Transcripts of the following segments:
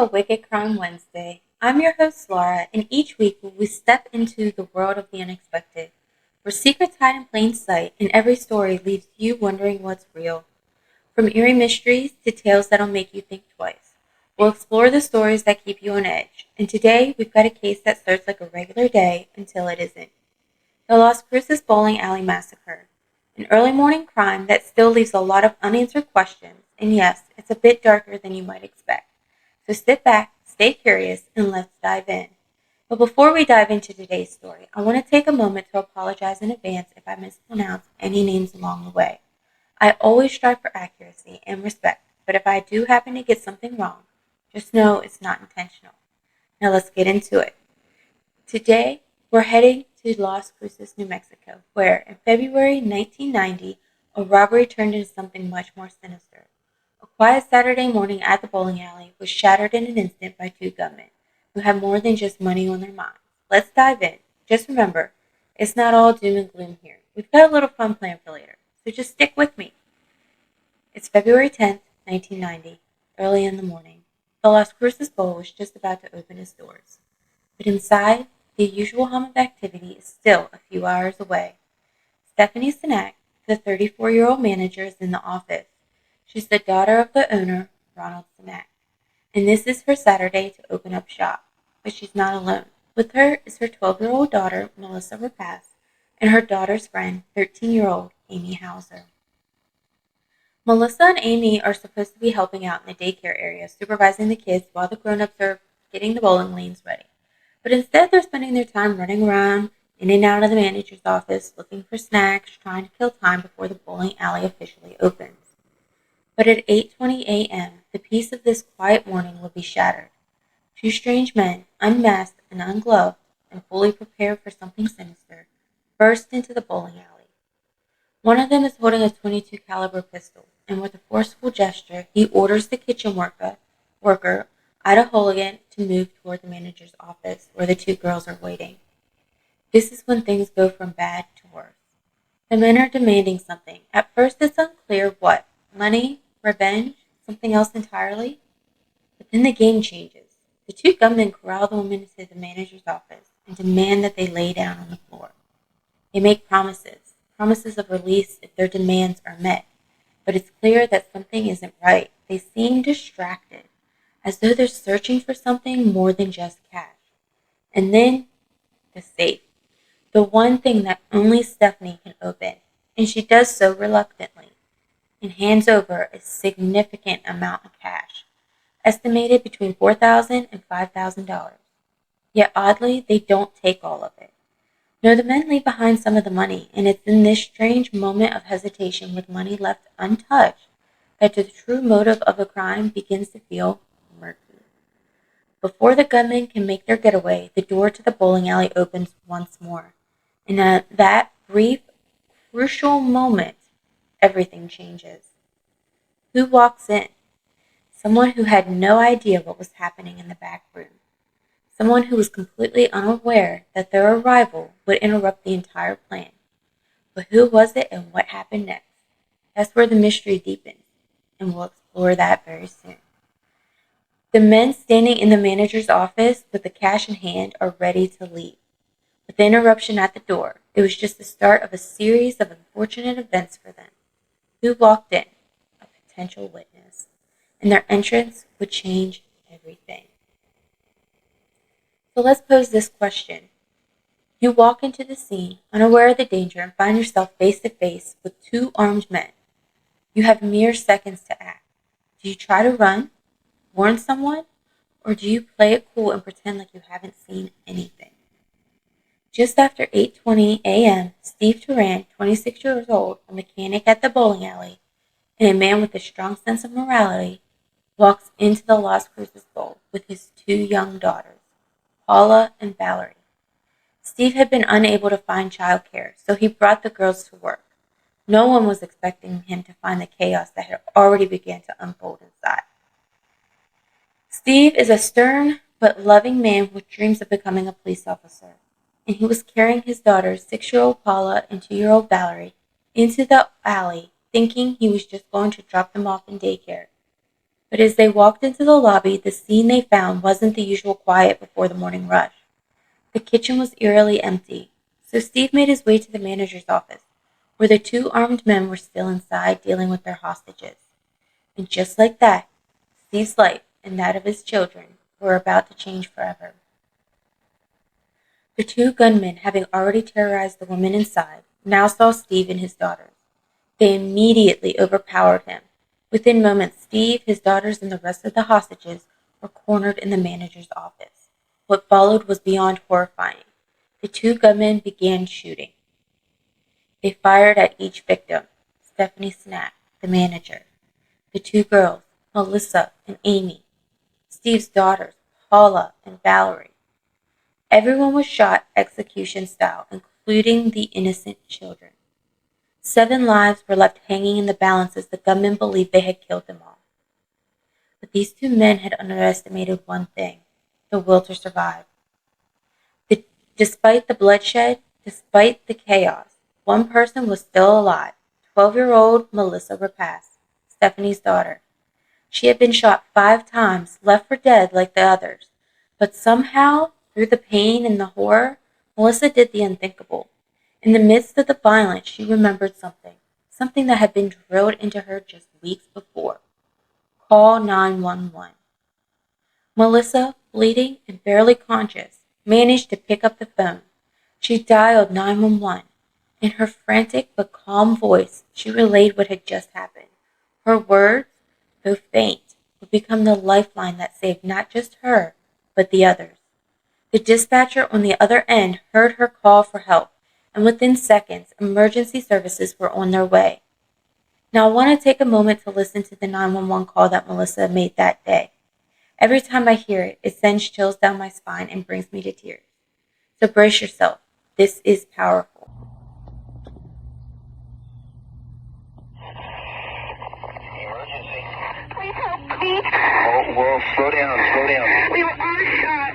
to Wicked Crime Wednesday. I'm your host, Laura, and each week we step into the world of the unexpected, where secrets hide in plain sight and every story leaves you wondering what's real. From eerie mysteries to tales that'll make you think twice, we'll explore the stories that keep you on edge. And today we've got a case that starts like a regular day until it isn't. The Las Cruces Bowling Alley Massacre. An early morning crime that still leaves a lot of unanswered questions, and yes, it's a bit darker than you might expect. So sit back, stay curious, and let's dive in. But before we dive into today's story, I want to take a moment to apologize in advance if I mispronounce any names along the way. I always strive for accuracy and respect, but if I do happen to get something wrong, just know it's not intentional. Now let's get into it. Today, we're heading to Las Cruces, New Mexico, where in February 1990, a robbery turned into something much more sinister. A quiet Saturday morning at the bowling alley was shattered in an instant by two gunmen who had more than just money on their minds. Let's dive in. Just remember, it's not all doom and gloom here. We've got a little fun planned for later, so just stick with me. It's February 10th, 1990, early in the morning. The Las Cruces Bowl was just about to open its doors. But inside, the usual hum of activity is still a few hours away. Stephanie Sinak, the 34-year-old manager, is in the office. She's the daughter of the owner, Ronald Sinak, and this is her Saturday to open up shop. But she's not alone. With her is her 12-year-old daughter, Melissa Rapace, and her daughter's friend, 13-year-old Amy Hauser. Melissa and Amy are supposed to be helping out in the daycare area, supervising the kids while the grown-ups are getting the bowling lanes ready. But instead, they're spending their time running around in and out of the manager's office, looking for snacks, trying to kill time before the bowling alley officially opens. But at 8:20 a.m., the peace of this quiet morning will be shattered. Two strange men, unmasked and ungloved, and fully prepared for something sinister, burst into the bowling alley. One of them is holding a .22 caliber pistol, and with a forceful gesture, he orders the kitchen worker, Ida Holligan, to move toward the manager's office, where the two girls are waiting. This is when things go from bad to worse. The men are demanding something. At first, it's unclear what. Money? Revenge? Something else entirely? But then the game changes. The two gunmen corral the women into the manager's office and demand that they lay down on the floor. They make promises of release if their demands are met. But it's clear that something isn't right. They seem distracted, as though they're searching for something more than just cash. And then, the safe. The one thing that only Stephanie can open, and she does so reluctantly, and hands over a significant amount of cash, estimated between $4,000 and $5,000. Yet oddly, they don't take all of it. No, the men leave behind some of the money, and it's in this strange moment of hesitation with money left untouched that the true motive of the crime begins to feel murky. Before the gunmen can make their getaway, the door to the bowling alley opens once more. And at that brief, crucial moment, everything changes. Who walks in? Someone who had no idea what was happening in the back room. Someone who was completely unaware that their arrival would interrupt the entire plan. But who was it and what happened next? That's where the mystery deepens, and we'll explore that very soon. The men standing in the manager's office with the cash in hand are ready to leave. With the interruption at the door, it was just the start of a series of unfortunate events for them. Who walked in? A potential witness. And their entrance would change everything. So let's pose this question. You walk into the scene, unaware of the danger, and find yourself face to face with two armed men. You have mere seconds to act. Do you try to run, warn someone, or do you play it cool and pretend like you haven't seen anything? Just after 8:20 a.m., Steve Turan, 26 years old, a mechanic at the bowling alley, and a man with a strong sense of morality, walks into the Las Cruces Bowl with his two young daughters, Paula and Valerie. Steve had been unable to find childcare, so he brought the girls to work. No one was expecting him to find the chaos that had already begun to unfold inside. Steve is a stern but loving man with dreams of becoming a police officer, and he was carrying his daughters, 6-year-old Paula and 2-year-old Valerie, into the alley, thinking he was just going to drop them off in daycare. But as they walked into the lobby, the scene they found wasn't the usual quiet before the morning rush. The kitchen was eerily empty, so Steve made his way to the manager's office, where the two armed men were still inside dealing with their hostages. And just like that, Steve's life and that of his children were about to change forever. The two gunmen, having already terrorized the women inside, now saw Steve and his daughters. They immediately overpowered him. Within moments, Steve, his daughters, and the rest of the hostages were cornered in the manager's office. What followed was beyond horrifying. The two gunmen began shooting. They fired at each victim: Stephanie Snack, the manager; the two girls, Melissa and Amy; Steve's daughters, Paula and Valerie. Everyone was shot execution style, including the innocent children. 7 lives were left hanging in the balance as the gunmen believed they had killed them all. But these two men had underestimated one thing: the will to survive. Despite the bloodshed, despite the chaos, one person was still alive: 12-year-old Melissa Rapace, Stephanie's daughter. She had been shot 5 times, left for dead like the others. But somehow, through the pain and the horror, Melissa did the unthinkable. In the midst of the violence, she remembered something that had been drilled into her just weeks before: call 911. Melissa, bleeding and barely conscious, managed to pick up the phone. She dialed 911. In her frantic but calm voice, she relayed what had just happened. Her words, though faint, would become the lifeline that saved not just her, but the others. The dispatcher on the other end heard her call for help, and within seconds, emergency services were on their way. Now I want to take a moment to listen to the 911 call that Melissa made that day. Every time I hear it, it sends chills down my spine and brings me to tears. So brace yourself. This is powerful. Emergency. Please help, please. Whoa, slow down. We were shot.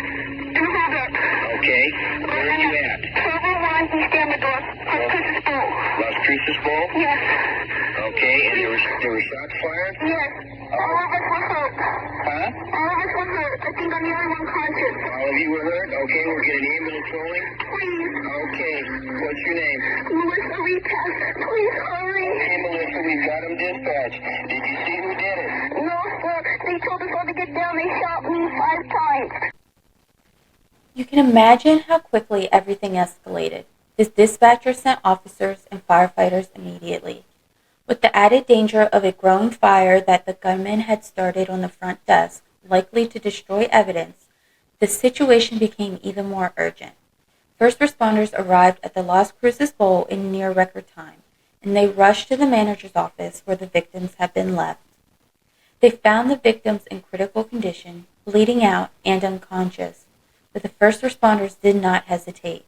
And hold up. Okay. Where are you at? 1201 East Amador. Las Cruces Bowl. Las Cruces Bowl? Yes. Okay, and there were shots fired? Yes. All of us were hurt. Huh? All of us were hurt. I think I'm the only one conscious. All of you were hurt? Okay, we'll get an ambulance rolling. Please. Okay. What's your name? Melissa Rapace. Please hurry. Okay, Melissa, we've got them dispatched. Did you see who did it? No, sir. They told us all to get down. They shot me 5 times. You can imagine how quickly everything escalated. This dispatcher sent officers and firefighters immediately. With the added danger of a growing fire that the gunmen had started on the front desk, likely to destroy evidence, the situation became even more urgent. First responders arrived at the Las Cruces Bowl in near record time, and they rushed to the manager's office where the victims had been left. They found the victims in critical condition, bleeding out and unconscious, but the first responders did not hesitate.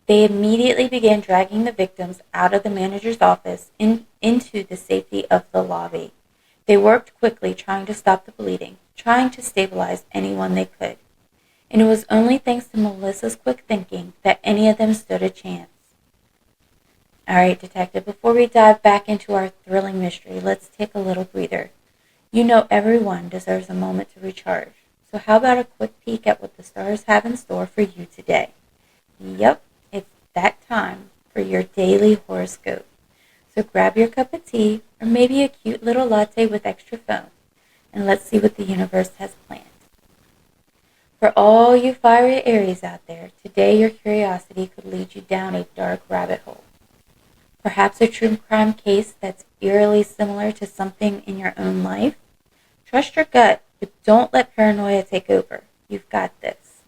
They immediately began dragging the victims out of the manager's office into the safety of the lobby. They worked quickly, trying to stop the bleeding, trying to stabilize anyone they could. And it was only thanks to Melissa's quick thinking that any of them stood a chance. All right, Detective, before we dive back into our thrilling mystery, let's take a little breather. You know everyone deserves a moment to recharge. So how about a quick peek at what the stars have in store for you today? Yep, it's that time for your daily horoscope. So grab your cup of tea or maybe a cute little latte with extra foam, and let's see what the universe has planned. For all you fiery Aries out there, today your curiosity could lead you down a dark rabbit hole. Perhaps a true crime case that's eerily similar to something in your own life? Trust your gut, but don't let paranoia take over. You've got this.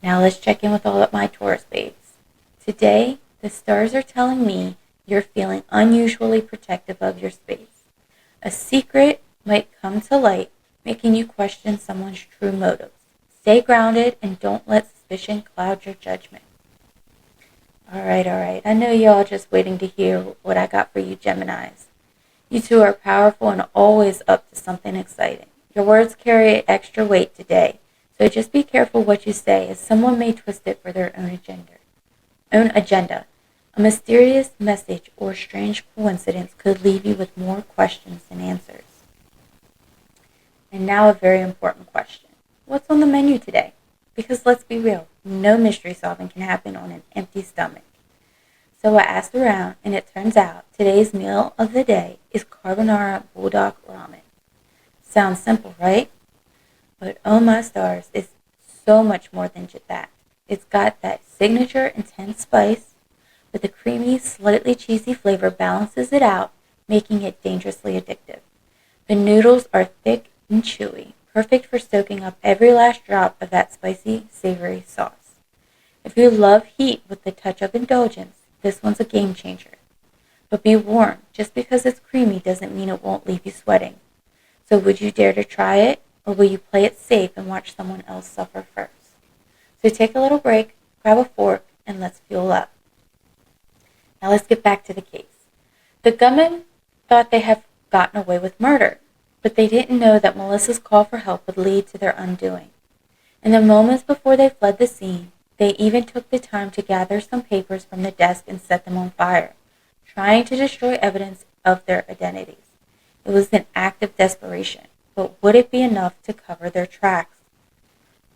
Now let's check in with all of my Taurus babes. Today, the stars are telling me you're feeling unusually protective of your space. A secret might come to light, making you question someone's true motives. Stay grounded and don't let suspicion cloud your judgment. All right. I know y'all just waiting to hear what I got for you Geminis. You two are powerful and always up to something exciting. Your words carry extra weight today, so just be careful what you say, as someone may twist it for their own agenda. A mysterious message or strange coincidence could leave you with more questions than answers. And now a very important question. What's on the menu today? Because let's be real, no mystery solving can happen on an empty stomach. So I asked around, and it turns out today's meal of the day is carbonara bulldog ramen. Sounds simple, right? But oh my stars, it's so much more than just that. It's got that signature intense spice, but the creamy, slightly cheesy flavor balances it out, making it dangerously addictive. The noodles are thick and chewy, perfect for soaking up every last drop of that spicy, savory sauce. If you love heat with a touch of indulgence, this one's a game changer. But be warned, just because it's creamy doesn't mean it won't leave you sweating. So would you dare to try it, or will you play it safe and watch someone else suffer first? So take a little break, grab a fork, and let's fuel up. Now let's get back to the case. The gunmen thought they had gotten away with murder, but they didn't know that Melissa's call for help would lead to their undoing. In the moments before they fled the scene, they even took the time to gather some papers from the desk and set them on fire, trying to destroy evidence of their identities. It was an act of desperation, but would it be enough to cover their tracks?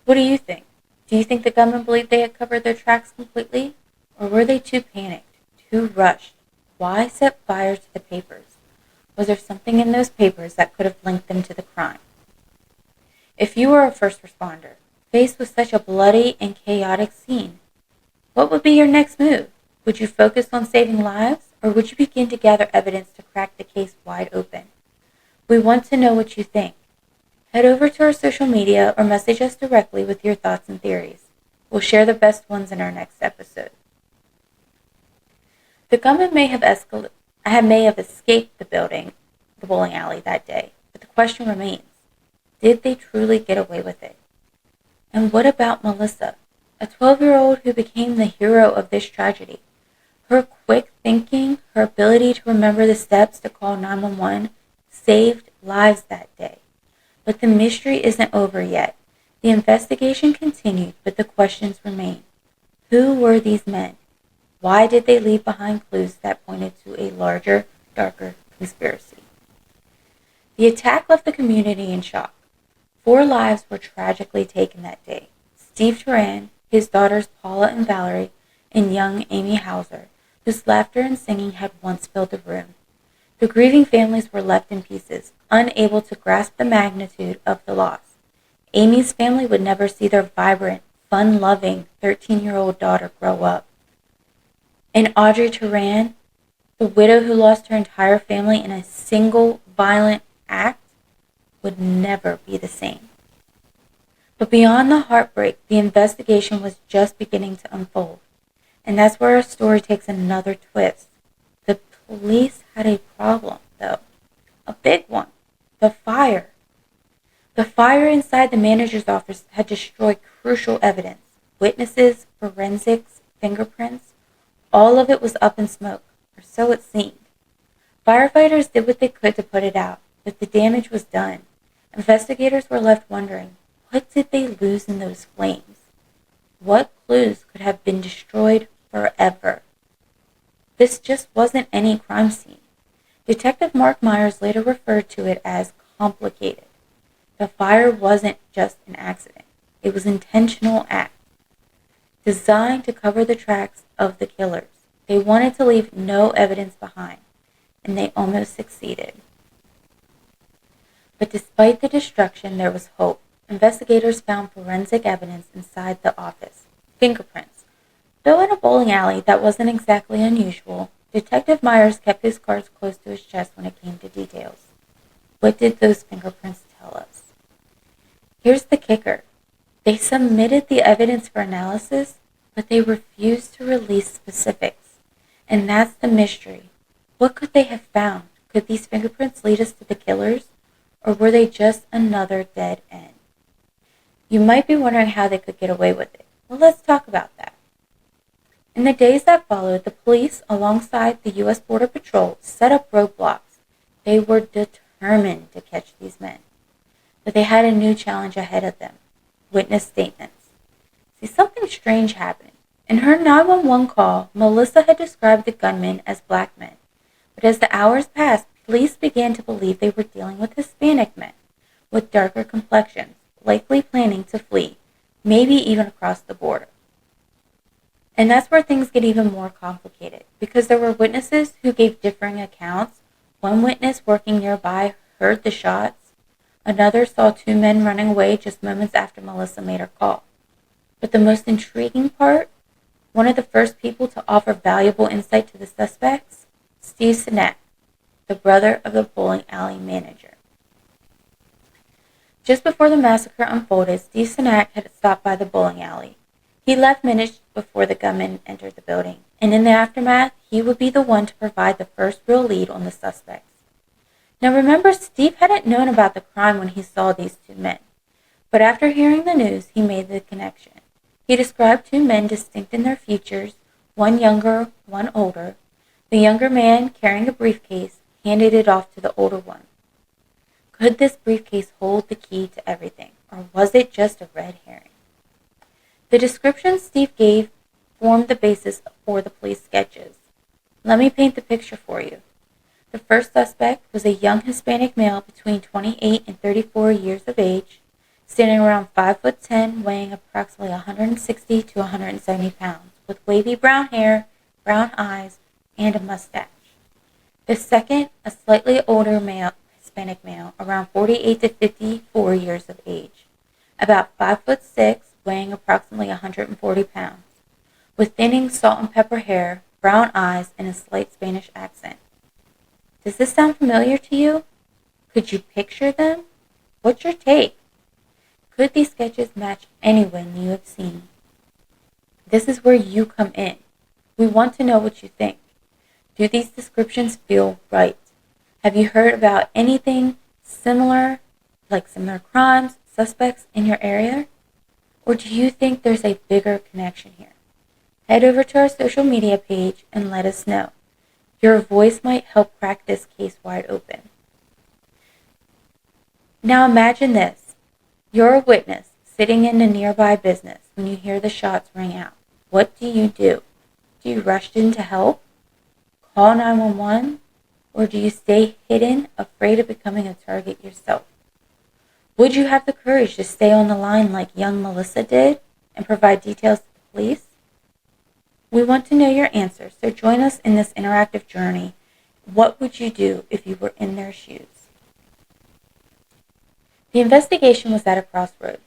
What do you think? Do you think the gunmen believed they had covered their tracks completely? Or were they too panicked, too rushed? Why set fire to the papers? Was there something in those papers that could have linked them to the crime? If you were a first responder, faced with such a bloody and chaotic scene, what would be your next move? Would you focus on saving lives, or would you begin to gather evidence to crack the case wide open? We want to know what you think. Head over to our social media or message us directly with your thoughts and theories. We'll share the best ones in our next episode. The gunman may have escaped the bowling alley that day, but the question remains, did they truly get away with it? And what about Melissa, a 12-year-old who became the hero of this tragedy? Her quick thinking, her ability to remember the steps to call 911 saved lives that day. But the mystery isn't over yet. The investigation continued, but the questions remain. Who were these men? Why did they leave behind clues that pointed to a larger, darker conspiracy? The attack left the community in shock. 4 lives were tragically taken that day. Steve Turan, his daughters Paula and Valerie, and young Amy Hauser, whose laughter and singing had once filled the room. The grieving families were left in pieces, unable to grasp the magnitude of the loss. Amy's family would never see their vibrant, fun-loving 13-year-old daughter grow up. And Audrey Turan, the widow who lost her entire family in a single violent act, would never be the same. But beyond the heartbreak, the investigation was just beginning to unfold. And that's where our story takes another twist. The police had a problem, though. A big one. The fire. The fire inside the manager's office had destroyed crucial evidence. Witnesses, forensics, fingerprints. All of it was up in smoke, or so it seemed. Firefighters did what they could to put it out, but the damage was done. Investigators were left wondering, what did they lose in those flames? What clues could have been destroyed forever? This just wasn't any crime scene. Detective Mark Myers later referred to it as complicated. The fire wasn't just an accident. It was an intentional act, designed to cover the tracks of the killers. They wanted to leave no evidence behind, and they almost succeeded. But despite the destruction, there was hope. Investigators found forensic evidence inside the office. Fingerprints. Though in a bowling alley, that wasn't exactly unusual. Detective Myers kept his cards close to his chest when it came to details. What did those fingerprints tell us? Here's the kicker. They submitted the evidence for analysis, but they refused to release specifics. And that's the mystery. What could they have found? Could these fingerprints lead us to the killers? Or were they just another dead end? You might be wondering how they could get away with it. Well, let's talk about that. In the days that followed, the police, alongside the U.S. Border Patrol, set up roadblocks. They were determined to catch these men. But they had a new challenge ahead of them. Witness statements. See, something strange happened. In her 911 call, Melissa had described the gunmen as black men. But as the hours passed, police began to believe they were dealing with Hispanic men. with darker complexions, likely planning to flee, maybe even across the border. And that's where things get even more complicated, because there were witnesses who gave differing accounts. One witness working nearby heard the shots. Another saw two men running away just moments after Melissa made her call. But the most intriguing part, one of the first people to offer valuable insight to the suspects, Steve Sinek, the brother of the bowling alley manager. Just before the massacre unfolded, Steve Sinek had stopped by the bowling alley. He left minutes before the gunmen entered the building, and in the aftermath, he would be the one to provide the first real lead on the suspects. Now remember, Steve hadn't known about the crime when he saw these two men, but after hearing the news, he made the connection. He described two men distinct in their features, one younger, one older. The younger man, carrying a briefcase, handed it off to the older one. Could this briefcase hold the key to everything, or was it just a red herring? The description Steve gave formed the basis for the police sketches. Let me paint the picture for you. The first suspect was a young Hispanic male between 28 and 34 years of age, standing around 5'10", weighing approximately 160 to 170 pounds, with wavy brown hair, brown eyes, and a mustache. The second, a slightly older male, Hispanic male, around 48 to 54 years of age, about 5'6", weighing approximately 140 pounds, with thinning salt and pepper hair, brown eyes, and a slight Spanish accent. Does this sound familiar to you? Could you picture them? What's your take? Could these sketches match anyone you have seen? This is where you come in. We want to know what you think. Do these descriptions feel right? Have you heard about anything similar, like similar crimes, suspects in your area? Or do you think there's a bigger connection here? Head over to our social media page and let us know. Your voice might help crack this case wide open. Now imagine this. You're a witness sitting in a nearby business when you hear the shots ring out. What do? Do you rush in to help? Call 911? Or do you stay hidden, afraid of becoming a target yourself? Would you have the courage to stay on the line like young Melissa did and provide details to the police? We want to know your answers, so join us in this interactive journey. What would you do if you were in their shoes? The investigation was at a crossroads.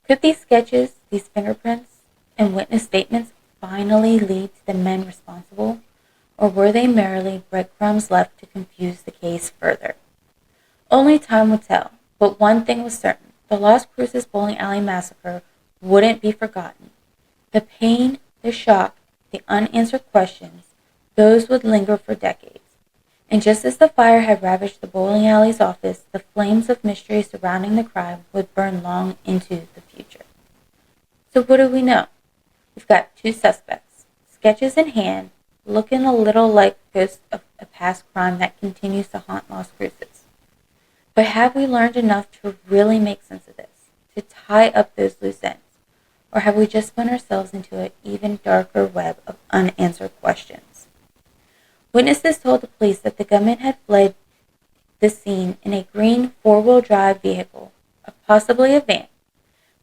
Could these sketches, these fingerprints, and witness statements finally lead to the men responsible? Or were they merely breadcrumbs left to confuse the case further? Only time will tell, but one thing was certain. The Las Cruces bowling alley massacre wouldn't be forgotten. The pain, the shock, the unanswered questions, those would linger for decades. And just as the fire had ravaged the bowling alley's office, the flames of mystery surrounding the crime would burn long into the future. So what do we know? We've got two suspects, sketches in hand, looking a little like ghosts of a past crime that continues to haunt Las Cruces. But have we learned enough to really make sense of this, to tie up those loose ends? Or have we just spun ourselves into an even darker web of unanswered questions? Witnesses told the police that the gunman had fled the scene in a green four-wheel drive vehicle, possibly a van.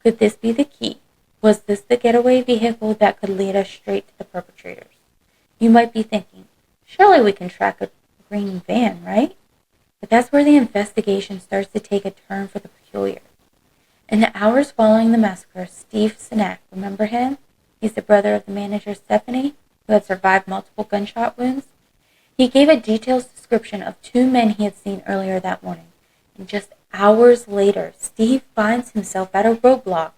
Could this be the key? Was this the getaway vehicle that could lead us straight to the perpetrators? You might be thinking, surely we can track a green van, right? But that's where the investigation starts to take a turn for the peculiar. In the hours following the massacre, Steve Sinek, remember him? He's the brother of the manager Stephanie, who had survived multiple gunshot wounds. He gave a detailed description of two men he had seen earlier that morning. And just hours later, Steve finds himself at a roadblock,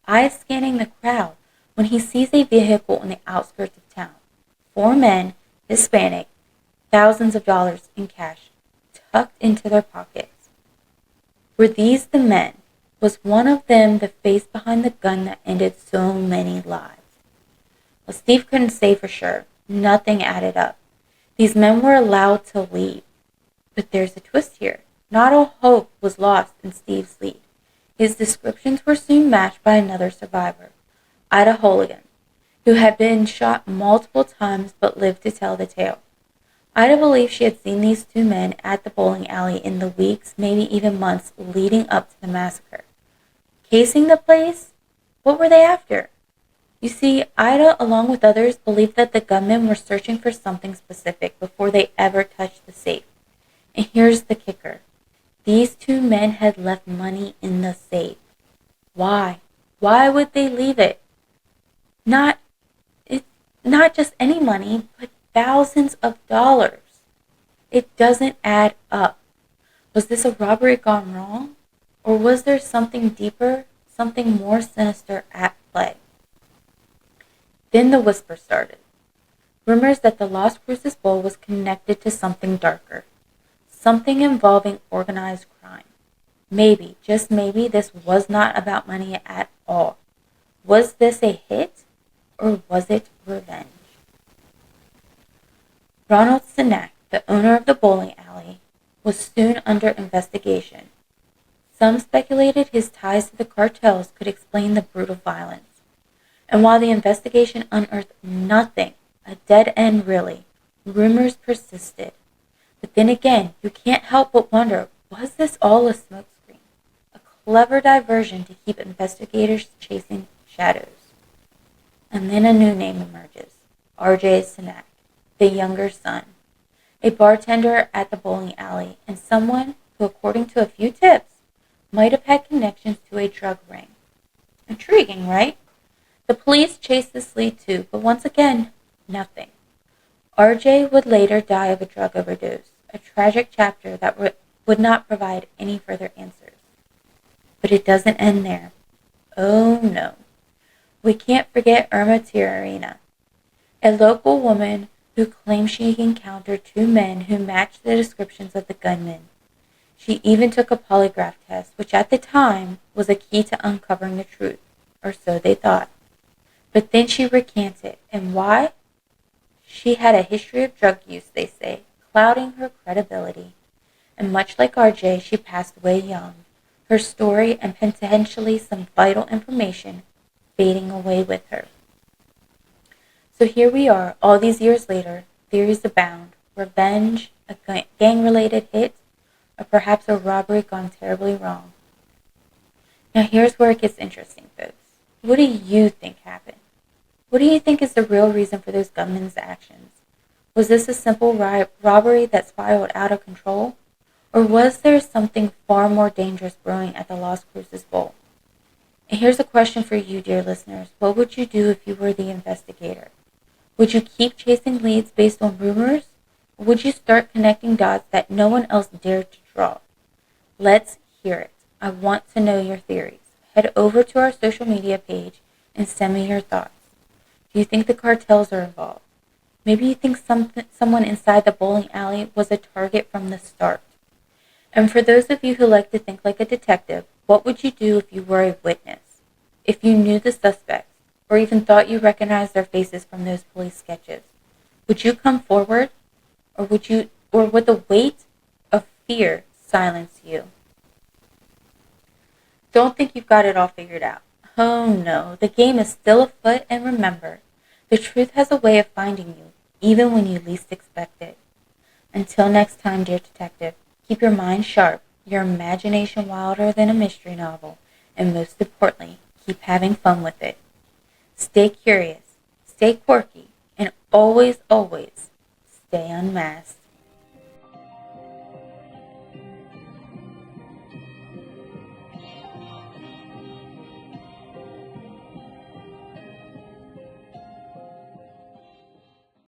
eyes scanning the crowd, when he sees a vehicle on the outskirts of town. 4 men, Hispanic, thousands of dollars in cash, tucked into their pockets. Were these the men? Was one of them the face behind the gun that ended so many lives? Well, Steve couldn't say for sure. Nothing added up. These men were allowed to leave. But there's a twist here. Not all hope was lost in Steve's lead. His descriptions were soon matched by another survivor, Ida Holigan, who had been shot multiple times but lived to tell the tale. Ida believed she had seen these two men at the bowling alley in the weeks, maybe even months, leading up to the massacre. Casing the place? What were they after? You see, Ida, along with others, believed that the gunmen were searching for something specific before they ever touched the safe. And here's the kicker. These two men had left money in the safe. Why? Why would they leave it? Not it's not just any money, but thousands of dollars. It doesn't add up. Was this a robbery gone wrong? Or was there something deeper, something more sinister at play? Then the whisper started. Rumors that the Las Cruces Bowl was connected to something darker. Something involving organized crime. Maybe, just maybe, this was not about money at all. Was this a hit? Or was it revenge? Ronald Sinek, the owner of the bowling alley, was soon under investigation. Some speculated his ties to the cartels could explain the brutal violence. And while the investigation unearthed nothing, a dead end really, rumors persisted. But then again, you can't help but wonder, was this all a smokescreen? A clever diversion to keep investigators chasing shadows? And then a new name emerges, R.J. Sinek, the younger son, a bartender at the bowling alley, and someone who, according to a few tips, might have had connections to a drug ring. Intriguing, right? The police chased this lead too, but once again, nothing. RJ would later die of a drug overdose, a tragic chapter that would not provide any further answers. But it doesn't end there. Oh no. We can't forget Irma Tirarena, a local woman who claimed she encountered two men who matched the descriptions of the gunmen. She even took a polygraph test, which at the time was a key to uncovering the truth, or so they thought. But then she recanted, and why? She had a history of drug use, they say, clouding her credibility. And much like RJ, she passed away young, her story and potentially some vital information fading away with her. So here we are, all these years later, theories abound. Revenge, a gang-related hit, or perhaps a robbery gone terribly wrong. Now here's where it gets interesting, folks. What do you think happened? What do you think is the real reason for those gunmen's actions? Was this a simple robbery that spiraled out of control? Or was there something far more dangerous brewing at the Las Cruces Bowl? And here's a question for you, dear listeners. What would you do if you were the investigator? Would you keep chasing leads based on rumors? Or would you start connecting dots that no one else dared to draw? Let's hear it. I want to know your theories. Head over to our social media page and send me your thoughts. Do you think the cartels are involved? Maybe you think someone inside the bowling alley was a target from the start. And for those of you who like to think like a detective, what would you do if you were a witness? If you knew the suspects, or even thought you recognized their faces from those police sketches? Would you come forward? Or would the weight of fear silence you? Don't think you've got it all figured out. Oh no, the game is still afoot, and remember, the truth has a way of finding you, even when you least expect it. Until next time, dear detective, keep your mind sharp, your imagination wilder than a mystery novel, and most importantly, keep having fun with it. Stay curious, stay quirky, and always, always stay unmasked.